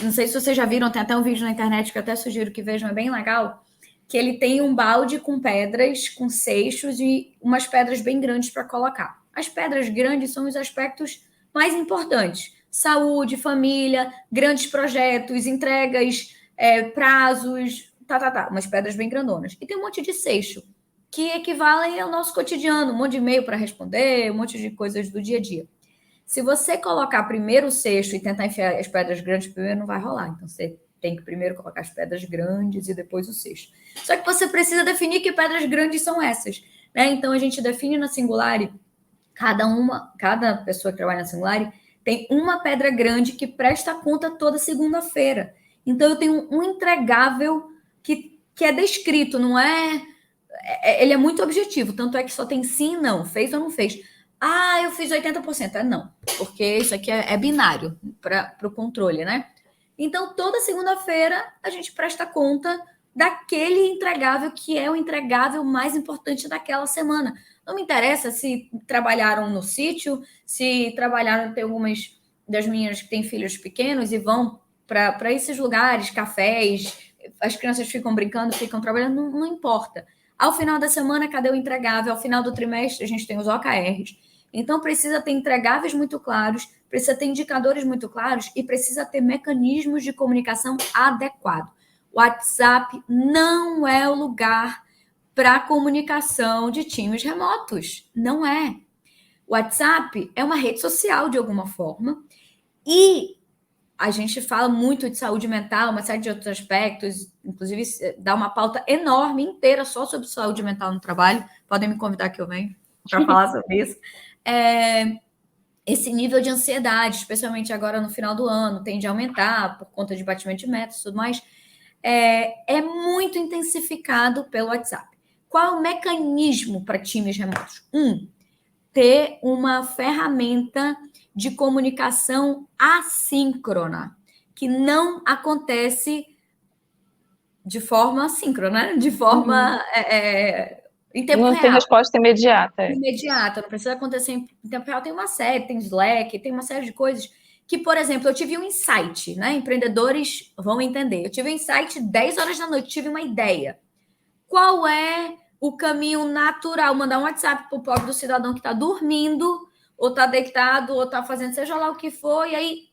não sei se vocês já viram, tem até um vídeo na internet que eu até sugiro que vejam, é bem legal, que ele tem um balde com pedras, com seixos e umas pedras bem grandes para colocar. As pedras grandes são os aspectos mais importantes. Saúde, família, grandes projetos, entregas, prazos, umas pedras bem grandonas. E tem um monte de seixo, que equivalem ao nosso cotidiano, um monte de e-mail para responder, um monte de coisas do dia a dia. Se você colocar primeiro o seixo e tentar enfiar as pedras grandes primeiro, não vai rolar. Então, você tem que primeiro colocar as pedras grandes e depois o seixo. Só que você precisa definir que pedras grandes são essas, né? Então, a gente define na Singular, cada pessoa que trabalha na Singular tem uma pedra grande que presta conta toda segunda-feira. Então, eu tenho um entregável que é descrito, não é... Ele é muito objetivo, tanto é que só tem sim e não, fez ou não fez. Ah, eu fiz 80%. É não, porque isso aqui é binário para o controle, né? Então, toda segunda-feira, a gente presta conta daquele entregável que é o entregável mais importante daquela semana. Não me interessa se trabalharam no sítio, se trabalharam, tem algumas das minhas que têm filhos pequenos e vão para esses lugares, cafés, as crianças ficam brincando, ficam trabalhando, não importa. Ao final da semana, cadê o entregável? Ao final do trimestre, a gente tem os OKRs. Então, precisa ter entregáveis muito claros, precisa ter indicadores muito claros e precisa ter mecanismos de comunicação adequados. O WhatsApp não é o lugar para comunicação de times remotos. Não é. O WhatsApp é uma rede social, de alguma forma, e a gente fala muito de saúde mental, uma série de outros aspectos, inclusive dá uma pauta enorme, inteira, só sobre saúde mental no trabalho. Podem me convidar que eu venho para falar sobre isso. Esse nível de ansiedade, especialmente agora no final do ano, tende a aumentar por conta de batimento de metas e tudo mais, é muito intensificado pelo WhatsApp. Qual é o mecanismo para times remotos? Ter uma ferramenta de comunicação assíncrona, que não acontece de forma síncrona, de forma em tempo Não real. tem resposta imediata. Imediata, não precisa acontecer em tempo real. Tem uma série, tem Slack, tem uma série de coisas que, por exemplo, eu tive um insight, né? Empreendedores vão entender. Eu tive um insight 10 horas da noite, tive uma ideia. Qual é o caminho natural? Mandar um WhatsApp para o pobre do cidadão que está dormindo, ou está deitado, ou está fazendo seja lá o que for, e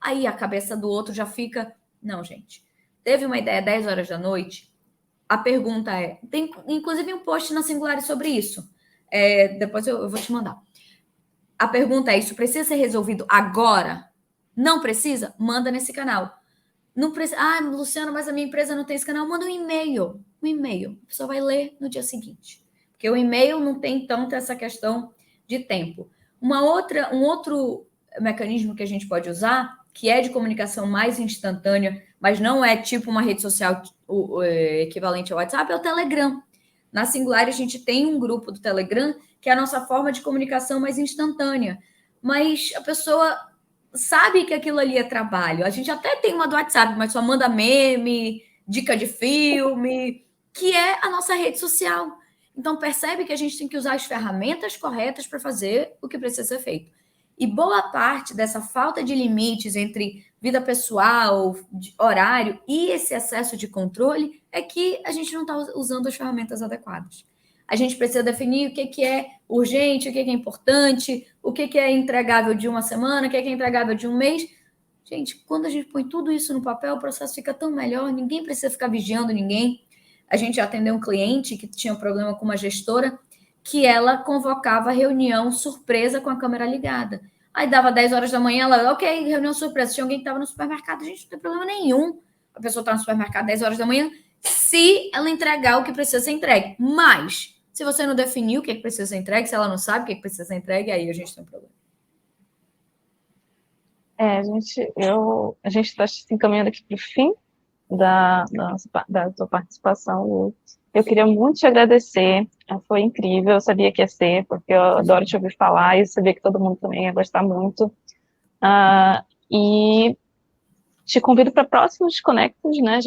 aí a cabeça do outro já fica... Não, gente. Teve uma ideia 10 horas da noite, a pergunta tem inclusive um post na Singular sobre isso, depois eu vou te mandar. A pergunta é, isso precisa ser resolvido agora? Não precisa? Manda nesse canal. Não precisa. Ah, Luciano, mas a minha empresa não tem esse canal. Manda um e-mail. Um e-mail. A pessoa vai ler no dia seguinte. Porque o e-mail não tem tanto essa questão de tempo. Um outro mecanismo que a gente pode usar, que é de comunicação mais instantânea, mas não é tipo uma rede social o equivalente ao WhatsApp, é o Telegram. Na Singular, a gente tem um grupo do Telegram, que é a nossa forma de comunicação mais instantânea. Mas a pessoa sabe que aquilo ali é trabalho. A gente até tem uma do WhatsApp, mas só manda meme, dica de filme, que é a nossa rede social. Então, percebe que a gente tem que usar as ferramentas corretas para fazer o que precisa ser feito. E boa parte dessa falta de limites entre vida pessoal, horário e esse excesso de controle é que a gente não está usando as ferramentas adequadas. A gente precisa definir o que é urgente, o que é importante, o que é entregável de uma semana, o que é entregável de um mês. Gente, quando a gente põe tudo isso no papel, o processo fica tão melhor, ninguém precisa ficar vigiando ninguém. A gente já atendeu um cliente que tinha um problema com uma gestora, que ela convocava reunião surpresa com a câmera ligada. Aí dava 10 horas da manhã, ela, ok, reunião surpresa. Tinha alguém que estava no supermercado, a gente não tem problema nenhum. A pessoa está no supermercado 10 horas da manhã, se ela entregar o que precisa ser entregue. Mas, se você não definiu o que precisa ser entregue, se ela não sabe o que precisa ser entregue, aí a gente tem um problema. A gente está se encaminhando aqui para o fim da sua participação. Eu queria muito te agradecer, foi incrível, eu sabia que ia ser, porque eu adoro te ouvir falar, e eu sabia que todo mundo também ia gostar muito. E te convido para próximos Conectos, né?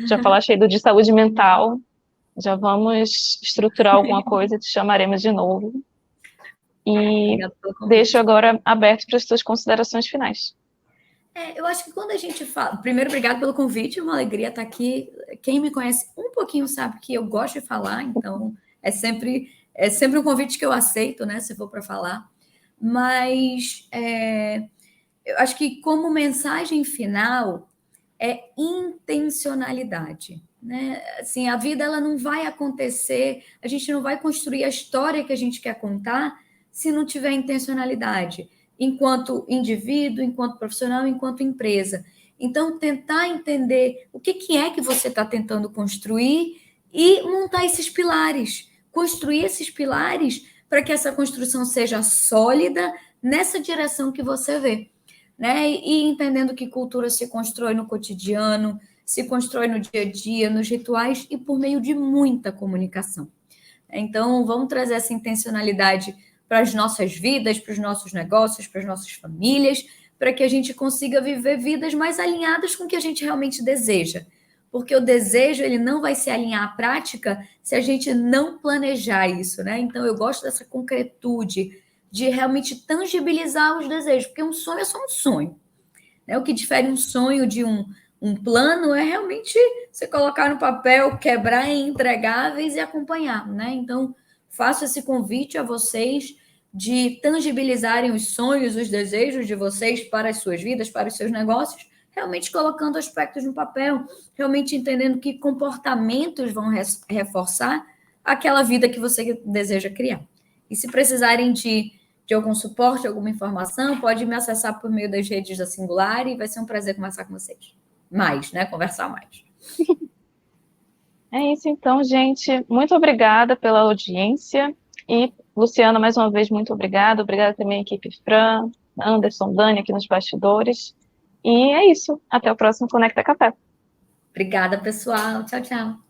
Já falaste aí de saúde mental, já vamos estruturar alguma coisa, te chamaremos de novo. E deixo agora aberto para as suas considerações finais. Eu acho que quando a gente fala... Primeiro, obrigado pelo convite, uma alegria estar aqui. Quem me conhece um pouquinho sabe que eu gosto de falar, então é sempre um convite que eu aceito, né, se for para falar. Mas eu acho que como mensagem final é intencionalidade, né? Assim, a vida ela não vai acontecer, a gente não vai construir a história que a gente quer contar se não tiver intencionalidade, enquanto indivíduo, enquanto profissional, enquanto empresa. Então, tentar entender o que é que você está tentando construir e montar esses pilares, construir esses pilares para que essa construção seja sólida, nessa direção que você vê, né? E entendendo que cultura se constrói no cotidiano, se constrói no dia a dia, nos rituais e por meio de muita comunicação. Então, vamos trazer essa intencionalidade para as nossas vidas, para os nossos negócios, para as nossas famílias, para que a gente consiga viver vidas mais alinhadas com o que a gente realmente deseja. Porque o desejo, ele não vai se alinhar à prática se a gente não planejar isso, né? Então, eu gosto dessa concretude, de realmente tangibilizar os desejos, porque um sonho é só um sonho, né? O que difere um sonho de um plano é realmente você colocar no papel, quebrar em entregáveis e acompanhar, né? Então, faço esse convite a vocês de tangibilizarem os sonhos, os desejos de vocês para as suas vidas, para os seus negócios, realmente colocando aspectos no papel, realmente entendendo que comportamentos vão reforçar aquela vida que você deseja criar. E se precisarem de algum suporte, alguma informação, pode me acessar por meio das redes da Singular e vai ser um prazer conversar com vocês. Mais, né? Conversar mais. É isso então, gente. Muito obrigada pela audiência. E, Luciana, mais uma vez, muito obrigada. Obrigada também à equipe Fran, Anderson, Dani aqui nos bastidores. E é isso. Até o próximo Conecta Café. Obrigada, pessoal. Tchau, tchau.